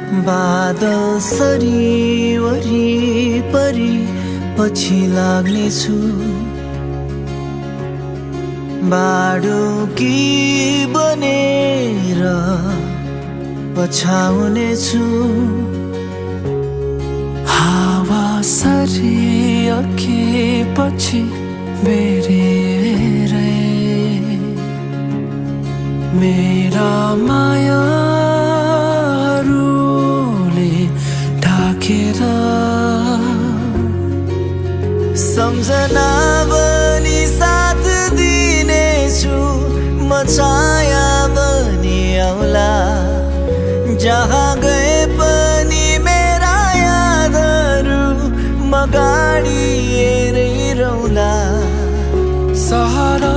बादल सरी वरिपरि पछि लाग्नेछु बाडुकी बनेर पछाउनेछु हावा सरी अघिपछि बेरेरै मेरा मायाहरूले ढाकेर सम्झना बनी साथ दिनेछु म छाया बनी आउला जहाँ गए पनि मेरा यादहरू म गाडी हेरै रौला सहारा